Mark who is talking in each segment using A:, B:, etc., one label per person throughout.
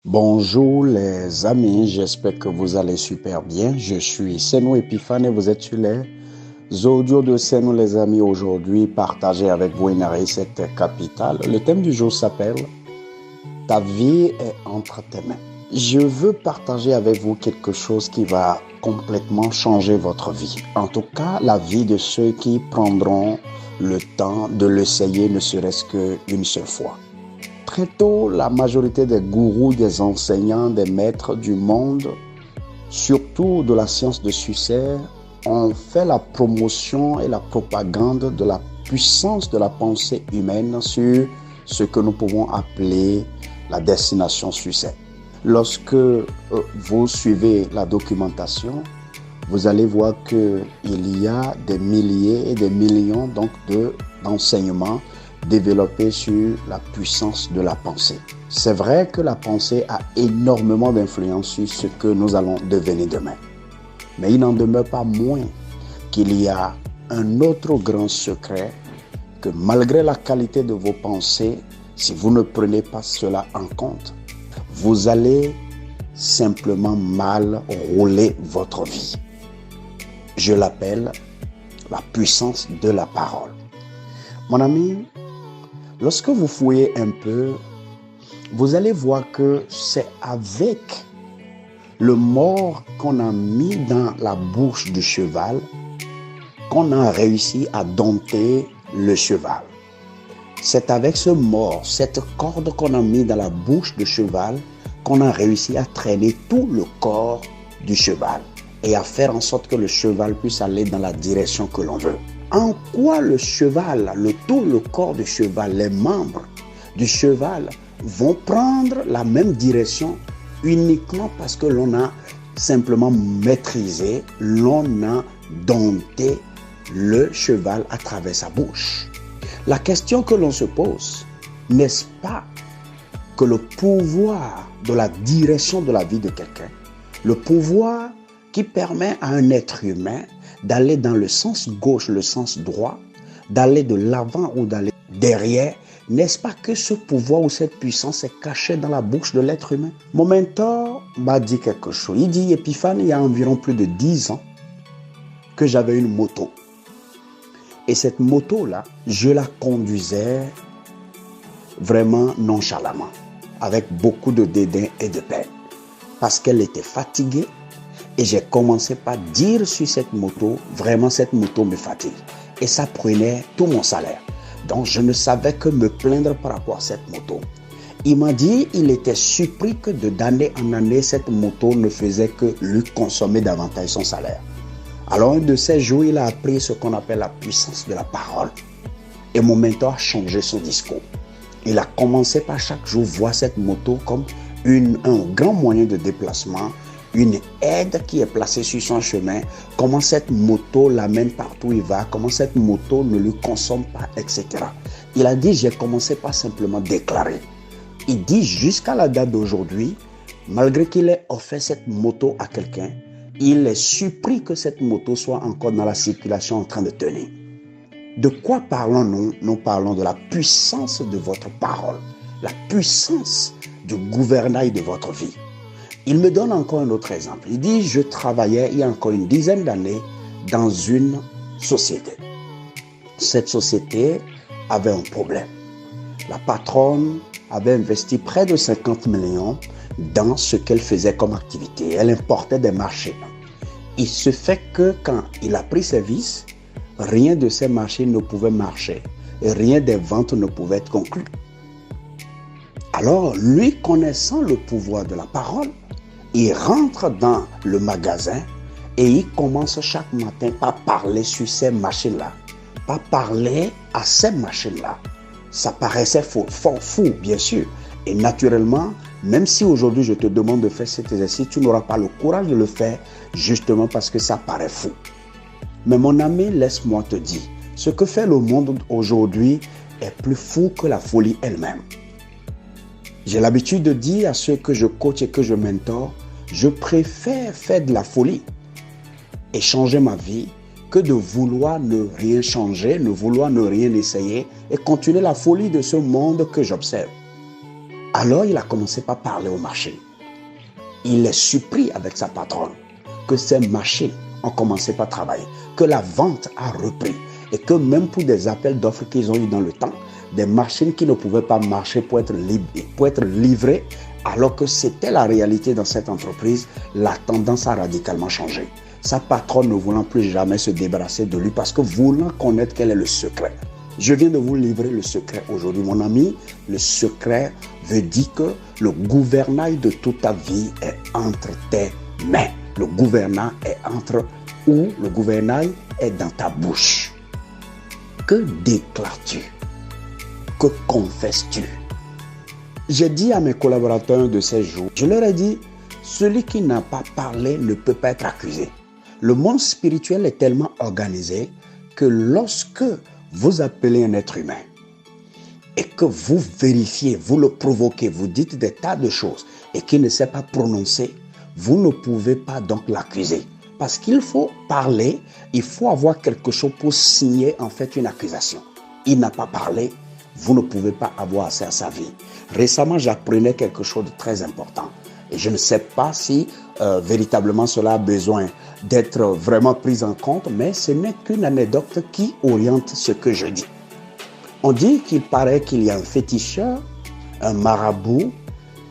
A: Bonjour les amis, j'espère que vous allez super bien. Je suis Senou Epiphane et vous êtes sur les audios de Senou les amis. Aujourd'hui, partager avec vous une recette capitale. Le thème du jour s'appelle Ta vie est entre tes mains. Je veux partager avec vous quelque chose qui va complètement changer votre vie. En tout cas, la vie de ceux qui prendront le temps de l'essayer ne serait-ce qu'une seule fois. Très tôt, la majorité des gourous, des enseignants, des maîtres du monde, surtout de la science de succès, ont fait la promotion et la propagande de la puissance de la pensée humaine sur ce que nous pouvons appeler la destination succès. Lorsque vous suivez la documentation, vous allez voir qu'il y a des milliers et des millions d'enseignements développés sur la puissance de la pensée. C'est vrai que la pensée a énormément d'influence sur ce que nous allons devenir demain. Mais il n'en demeure pas moins qu'il y a un autre grand secret que malgré la qualité de vos pensées, si vous ne prenez pas cela en compte, vous allez simplement mal rouler votre vie. Je l'appelle la puissance de la parole. Mon ami, lorsque vous fouillez un peu, vous allez voir que c'est avec le mors qu'on a mis dans la bouche du cheval qu'on a réussi à dompter le cheval. C'est avec ce mors, cette corde qu'on a mis dans la bouche du cheval qu'on a réussi à traîner tout le corps du cheval et à faire en sorte que le cheval puisse aller dans la direction que l'on veut. En quoi le cheval, tout le corps du cheval, les membres du cheval vont prendre la même direction uniquement parce que l'on a simplement maîtrisé, l'on a dompté le cheval à travers sa bouche. La question que l'on se pose, n'est-ce pas que le pouvoir de la direction de la vie de quelqu'un, le pouvoir qui permet à un être humain d'aller dans le sens gauche, le sens droit, d'aller de l'avant ou d'aller derrière, n'est-ce pas que ce pouvoir ou cette puissance est cachée dans la bouche de l'être humain? Mon mentor m'a dit quelque chose. Il dit, Epiphane, il y a environ plus de 10 ans que j'avais une moto. Et cette moto-là, je la conduisais vraiment nonchalamment, avec beaucoup de dédain et de peine, parce qu'elle était fatiguée. Et j'ai commencé par dire sur cette moto, vraiment cette moto me fatigue. Et ça prenait tout mon salaire. Donc je ne savais que me plaindre par rapport à cette moto. Il m'a dit il était surpris que d'année en année, cette moto ne faisait que lui consommer davantage son salaire. Alors un de ces jours, il a appris ce qu'on appelle la puissance de la parole. Et mon mentor a changé son discours. Il a commencé par chaque jour voir cette moto comme un grand moyen de déplacement, une aide qui est placée sur son chemin, comment cette moto l'amène partout où il va, comment cette moto ne lui consomme pas, etc. Il a dit, j'ai commencé par simplement déclarer. Il dit, jusqu'à la date d'aujourd'hui, malgré qu'il ait offert cette moto à quelqu'un, il est surpris que cette moto soit encore dans la circulation en train de tenir. De quoi parlons-nous? Nous parlons de la puissance de votre parole, la puissance du gouvernail de votre vie. Il me donne encore un autre exemple. Il dit, je travaillais il y a encore une dizaine d'années dans une société. Cette société avait un problème. La patronne avait investi près de 50 millions dans ce qu'elle faisait comme activité. Elle importait des marchés. Il se fait que quand il a pris service, rien de ces marchés ne pouvait marcher et rien des ventes ne pouvait être conclu. Alors, lui, connaissant le pouvoir de la parole, il rentre dans le magasin et il commence chaque matin par parler sur ces machines-là, par parler à ces machines-là. Ça paraissait fou, bien sûr. Et naturellement, même si aujourd'hui je te demande de faire cet exercice, tu n'auras pas le courage de le faire justement parce que ça paraît fou. Mais mon ami, laisse-moi te dire, ce que fait le monde aujourd'hui est plus fou que la folie elle-même. J'ai l'habitude de dire à ceux que je coach et que je mentor, je préfère faire de la folie et changer ma vie que de vouloir ne rien changer, ne vouloir ne rien essayer et continuer la folie de ce monde que j'observe. Alors il a commencé par parler aux machines. Il est surpris avec sa patronne que ces machines ont commencé par travailler, que la vente a repris et que même pour des appels d'offres qu'ils ont eu dans le temps, des machines qui ne pouvaient pas marcher pour être livrées, alors que c'était la réalité dans cette entreprise, la tendance a radicalement changé. Sa patronne ne voulant plus jamais se débarrasser de lui parce que voulant connaître quel est le secret. Je viens de vous livrer le secret aujourd'hui, mon ami. Le secret veut dire que le gouvernail de toute ta vie est entre tes mains. Le gouvernail est dans ta bouche. Que déclares-tu? Que confesses-tu? J'ai dit à mes collaborateurs de ces jours, je leur ai dit, celui qui n'a pas parlé ne peut pas être accusé. Le monde spirituel est tellement organisé que lorsque vous appelez un être humain et que vous vérifiez, vous le provoquez, vous dites des tas de choses et qu'il ne sait pas prononcer, vous ne pouvez pas donc l'accuser. Parce qu'il faut parler, il faut avoir quelque chose pour signer en fait une accusation. Il n'a pas parlé, vous ne pouvez pas avoir accès à sa vie. Récemment, j'apprenais quelque chose de très important. Et je ne sais pas si véritablement cela a besoin d'être vraiment pris en compte, mais ce n'est qu'une anecdote qui oriente ce que je dis. On dit qu'il paraît qu'il y a un féticheur, un marabout,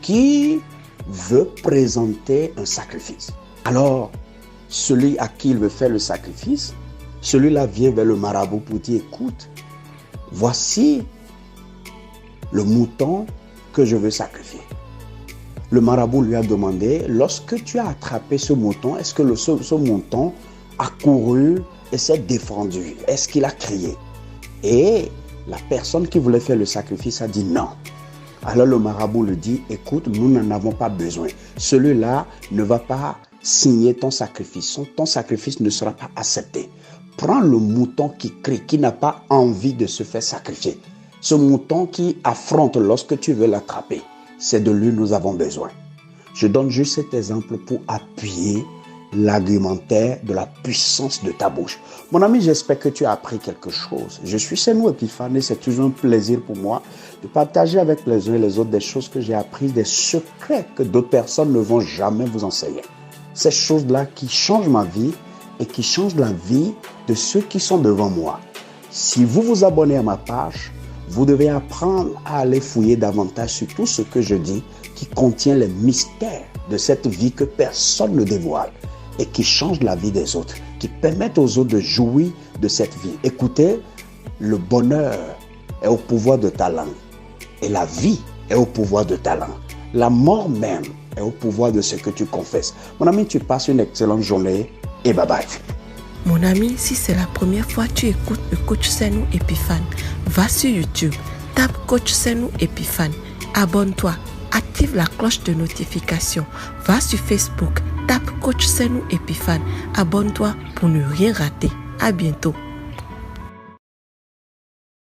A: qui veut présenter un sacrifice. Alors, celui à qui il veut faire le sacrifice, celui-là vient vers le marabout pour dire, écoute, voici le mouton que je veux sacrifier. Le marabout lui a demandé, lorsque tu as attrapé ce mouton, est-ce que ce mouton a couru et s'est défendu? Est-ce qu'il a crié? Et la personne qui voulait faire le sacrifice a dit non. Alors le marabout lui dit, écoute, nous n'en avons pas besoin. Celui-là ne va pas signer ton sacrifice. Ton sacrifice ne sera pas accepté. Prends le mouton qui crie, qui n'a pas envie de se faire sacrifier. Ce mouton qui affronte lorsque tu veux l'attraper. C'est de lui nous avons besoin. Je donne juste cet exemple pour appuyer l'argumentaire de la puissance de ta bouche. Mon ami, j'espère que tu as appris quelque chose. Je suis Senou Epiphane et c'est toujours un plaisir pour moi de partager avec les uns et les autres des choses que j'ai apprises, des secrets que d'autres personnes ne vont jamais vous enseigner. Ces choses-là qui changent ma vie et qui changent la vie de ceux qui sont devant moi. Si vous vous abonnez à ma page, vous devez apprendre à aller fouiller davantage sur tout ce que je dis qui contient les mystères de cette vie que personne ne dévoile et qui change la vie des autres, qui permettent aux autres de jouir de cette vie. Écoutez, le bonheur est au pouvoir de ta langue et la vie est au pouvoir de ta langue. La mort même est au pouvoir de ce que tu confesses. Mon ami, tu passes une excellente journée et bye bye.
B: Mon ami, si c'est la première fois que tu écoutes le coach Senou Epiphane, va sur YouTube, tape coach Senou Epiphane, abonne-toi, active la cloche de notification, va sur Facebook, tape coach Senou Epiphane, abonne-toi pour ne rien rater. À bientôt.